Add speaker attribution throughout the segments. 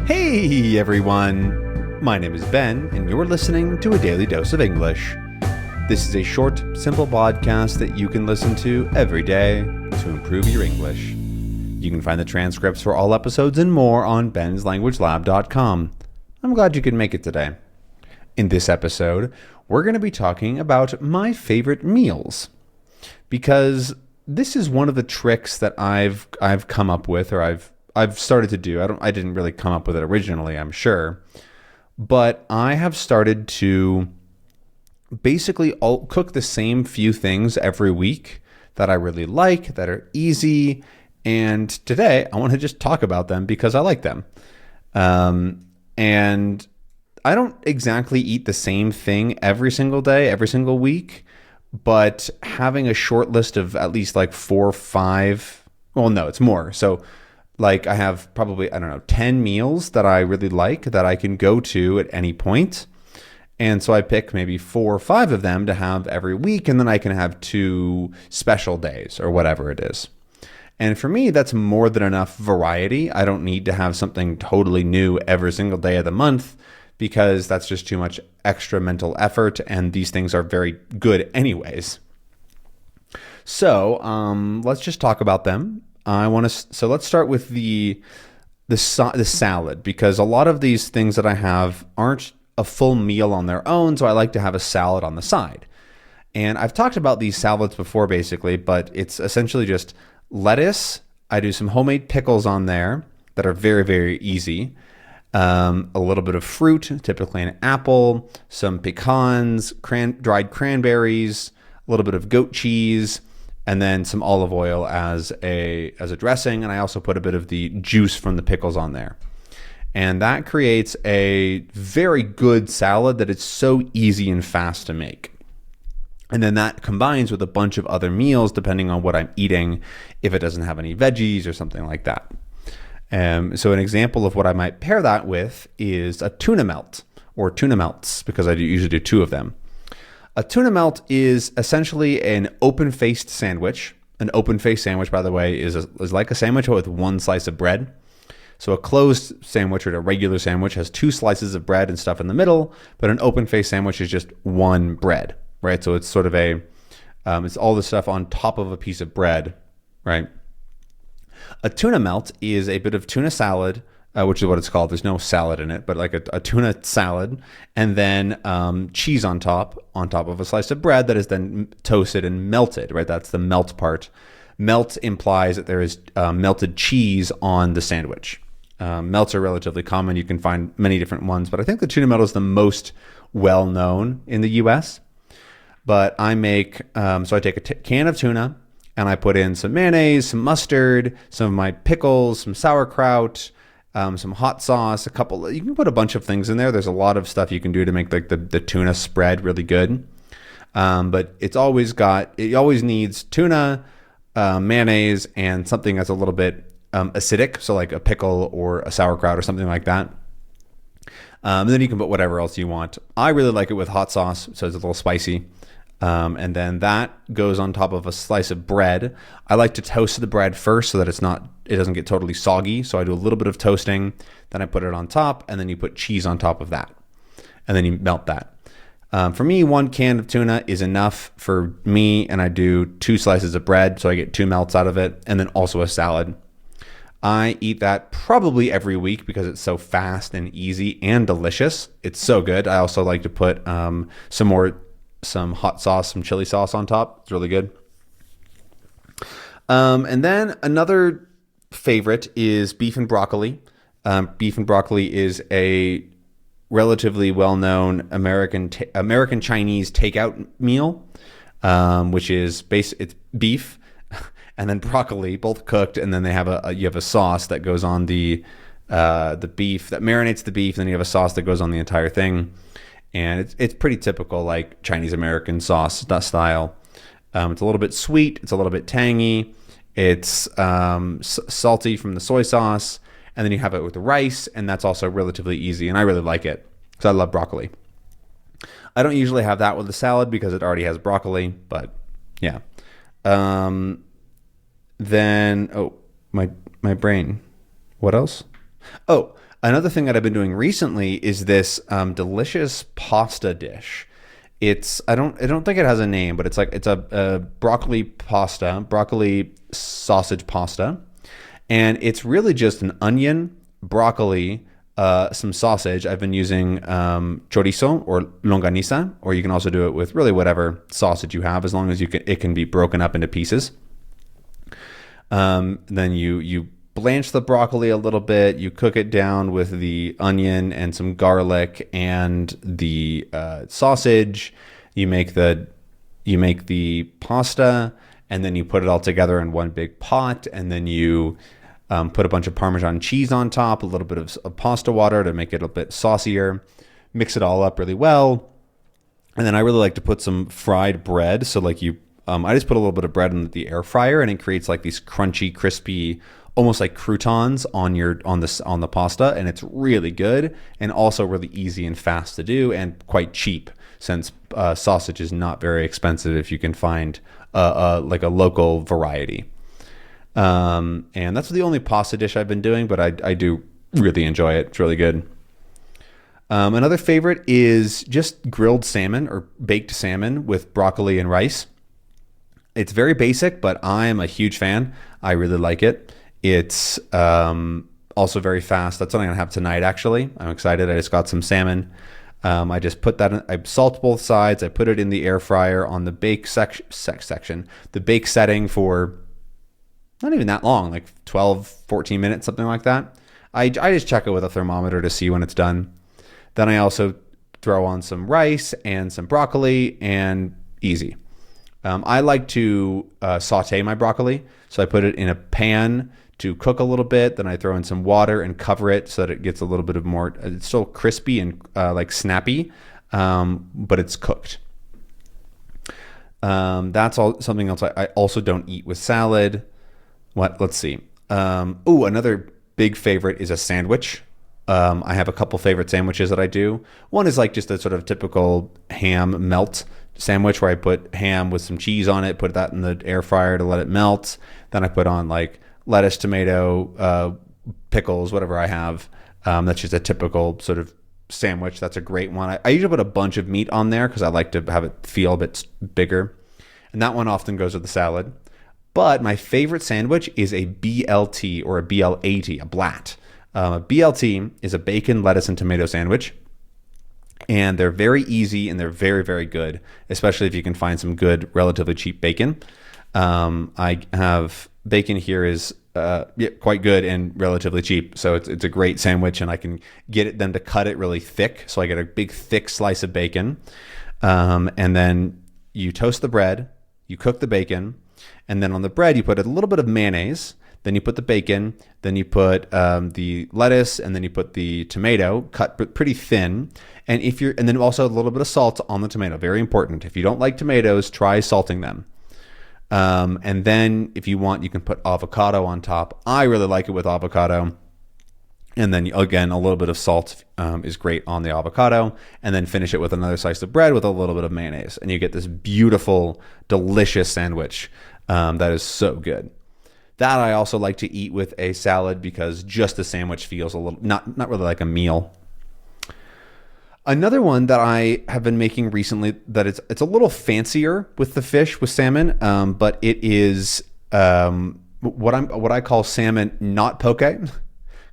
Speaker 1: Hey everyone! My name is Ben, and you're listening to A Daily Dose of English. This is a short, simple podcast that you can listen to every day to improve your English. You can find the transcripts for all episodes and more on benslanguagelab.com. I'm glad you could make it today. In this episode, we're going to be talking about my favorite meals, because this is one of the tricks that I've come up with, or I've started to do. I didn't really come up with it originally, I'm sure, but I have started to basically cook the same few things every week that I really like, that are easy, and today I want to just talk about them because I like them. And I don't exactly eat the same thing every single day, every single week, but having a short list of at least like 4 or 5, well, no, it's more. So like I have probably, 10 meals that I really like that I can go to at any point. And so I pick maybe 4 or 5 of them to have every week, and then I can have 2 special days or whatever it is. And for me, that's more than enough variety. I don't need to have something totally new every single day of the month, because that's just too much extra mental effort, and these things are very good anyways. So let's just talk about them. So let's start with the salad, because a lot of these things that I have aren't a full meal on their own, so I like to have a salad on the side. And I've talked about these salads before, basically, but it's essentially just lettuce. I do some homemade pickles on there that are very, very easy. A little bit of fruit, typically an apple, some pecans, dried cranberries, a little bit of goat cheese, and then some olive oil as a dressing. And I also put a bit of the juice from the pickles on there. And that creates a very good salad that is so easy and fast to make. And then that combines with a bunch of other meals, depending on what I'm eating, if it doesn't have any veggies or something like that. So an example of what I might pair that with is a tuna melt, or tuna melts, because I usually do 2 of them. A tuna melt is essentially an open-faced sandwich. An open-faced sandwich, by the way, is like a sandwich with 1 slice of bread. So a closed sandwich, or a regular sandwich, has 2 slices of bread and stuff in the middle, but an open-faced sandwich is just 1 bread, right? So it's sort of it's all the stuff on top of a piece of bread, right? A tuna melt is a bit of tuna salad, which is what it's called. There's no salad in it, but like a tuna salad, and then cheese on top of a slice of bread that is then toasted and melted, right? That's the melt part. Melt implies that there is melted cheese on the sandwich. Melts are relatively common. You can find many different ones, but I think the tuna melt is the most well-known in the U.S. But I make, so I take a can of tuna, and I put in some mayonnaise, some mustard, some of my pickles, some sauerkraut, some hot sauce, you can put a bunch of things in there. There's a lot of stuff you can do to make like the tuna spread really good. But it always needs tuna, mayonnaise, and something that's a little bit acidic. So like a pickle or a sauerkraut or something like that. And then you can put whatever else you want. I really like it with hot sauce, so it's a little spicy. And then that goes on top of a slice of bread. I like to toast the bread first so that it doesn't get totally soggy. So I do a little bit of toasting, then I put it on top, and then you put cheese on top of that, and then you melt that. For me, 1 can of tuna is enough for me, and I do 2 slices of bread, so I get 2 melts out of it, and then also a salad. I eat that probably every week because it's so fast and easy and delicious. It's so good. I also like to put some hot sauce, some chili sauce on top. It's really good. And then another favorite is beef and broccoli. Beef and broccoli is a relatively well-known American Chinese takeout meal, which is it's beef and then broccoli, both cooked, and then they have you have a sauce that goes on the beef, that marinates the beef, and then you have a sauce that goes on the entire thing. And it's pretty typical, like Chinese American sauce style. It's a little bit sweet. It's a little bit tangy. It's salty from the soy sauce. And then you have it with the rice, and that's also relatively easy. And I really like it because I love broccoli. I don't usually have that with the salad because it already has broccoli, but yeah. Then, my brain. What else? Oh, another thing that I've been doing recently is this delicious pasta dish. I don't think it has a name, but it's a broccoli pasta, broccoli sausage pasta, and it's really just an onion, broccoli, some sausage. I've been using chorizo or longaniza, or you can also do it with really whatever sausage you have, as long as it can be broken up into pieces. Then you blanch the broccoli a little bit. You cook it down with the onion and some garlic and the sausage. You make the pasta, and then you put it all together in one big pot, and then you put a bunch of Parmesan cheese on top, a little bit of pasta water to make it a bit saucier. Mix it all up really well, and then I really like to put some fried bread. So like I just put a little bit of bread in the air fryer, and it creates like these crunchy, crispy, almost like croutons on the pasta, and it's really good and also really easy and fast to do and quite cheap, since sausage is not very expensive if you can find like a local variety. And that's the only pasta dish I've been doing, but I do really enjoy it. It's really good. Another favorite is just grilled salmon or baked salmon with broccoli and rice. It's very basic, but I'm a huge fan. I really like it. It's also very fast. That's what I'm going to have tonight, actually. I'm excited. I just got some salmon. I just put that in, I salt both sides. I put it in the air fryer on the bake section, the bake setting for not even that long, like 12, 14 minutes, something like that. I just check it with a thermometer to see when it's done. Then I also throw on some rice and some broccoli, and easy. I like to saute my broccoli. So I put it in a pan to cook a little bit. Then I throw in some water and cover it so that it gets a little bit of more, it's still crispy and like snappy, but it's cooked. That's all. Something else I also don't eat with salad. Let's see. Another big favorite is a sandwich. I have a couple favorite sandwiches that I do. One is like just a sort of typical ham melt sandwich where I put ham with some cheese on it, put that in the air fryer to let it melt. Then I put on like lettuce, tomato, pickles, whatever I have. That's just a typical sort of sandwich. That's a great one. I usually put a bunch of meat on there because I like to have it feel a bit bigger. And that one often goes with the salad. But my favorite sandwich is a BLT or a BLAT, a blat. A BLT is a bacon, lettuce, and tomato sandwich. And they're very easy and they're very, very good, especially if you can find some good, relatively cheap bacon. I have bacon here is quite good and relatively cheap. So it's a great sandwich, and I can get them to cut it really thick. So I get a big, thick slice of bacon. And then you toast the bread, you cook the bacon, and then on the bread, you put a little bit of mayonnaise. Then you put the bacon, then you put the lettuce, and then you put the tomato cut pretty thin. And then also a little bit of salt on the tomato. Very important. If you don't like tomatoes, try salting them. And then if you want, you can put avocado on top. I really like it with avocado. And then again, a little bit of salt is great on the avocado. And then finish it with another slice of bread with a little bit of mayonnaise. And you get this beautiful, delicious sandwich that is so good. That I also like to eat with a salad because just the sandwich feels a little, not really like a meal. Another one that I have been making recently that it's a little fancier with the fish, with salmon, but it is what I call salmon not poke,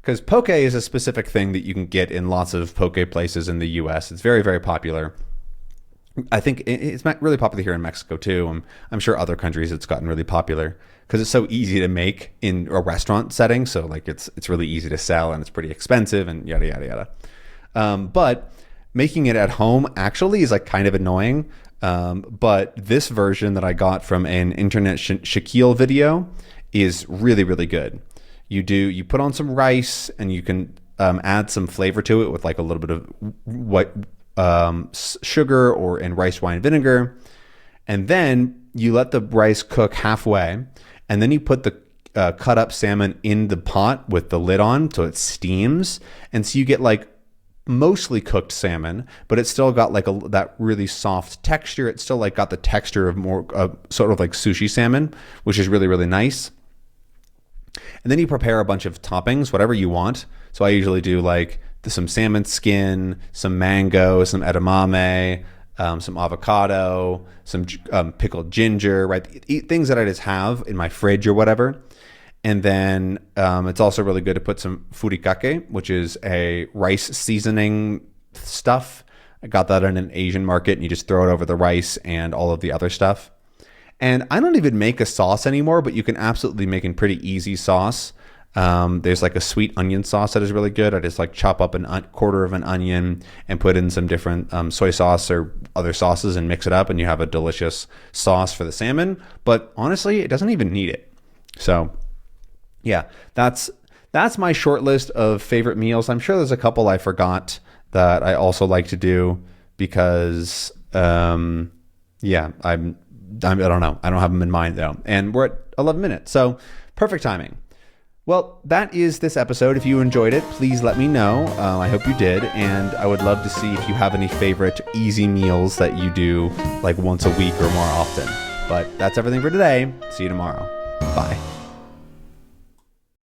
Speaker 1: because poke is a specific thing that you can get in lots of poke places in the U.S. It's very, very popular. I think it's really popular here in Mexico too. I'm sure other countries it's gotten really popular because it's so easy to make in a restaurant setting. So like it's really easy to sell and it's pretty expensive and yada yada yada. But making it at home actually is like kind of annoying. But this version that I got from an internet Shaquille video is really, really good. You put on some rice and you can add some flavor to it with like a little bit of sugar and rice wine vinegar, and then you let the rice cook halfway, and then you put the cut up salmon in the pot with the lid on so it steams, and so you get like mostly cooked salmon, but it's still got like that really soft texture. It's still like got the texture of more sort of like sushi salmon, which is really, really nice. And then you prepare a bunch of toppings, whatever you want. So I usually do like some salmon skin, some mango, some edamame, some avocado, some pickled ginger, right? Eat things that I just have in my fridge or whatever. And then it's also really good to put some furikake, which is a rice seasoning stuff. I got that in an Asian market, and you just throw it over the rice and all of the other stuff. And I don't even make a sauce anymore, but you can absolutely make a pretty easy sauce. There's like a sweet onion sauce that is really good. I just like chop up a quarter of an onion and put in some different soy sauce or other sauces and mix it up, and you have a delicious sauce for the salmon. But honestly, it doesn't even need it. So yeah, that's my short list of favorite meals. I'm sure there's a couple I forgot that I also like to do because yeah, I don't know. I don't have them in mind though. And we're at 11 minutes. So perfect timing. Well, that is this episode. If you enjoyed it, please let me know. I hope you did. And I would love to see if you have any favorite easy meals that you do like once a week or more often. But that's everything for today. See you tomorrow. Bye.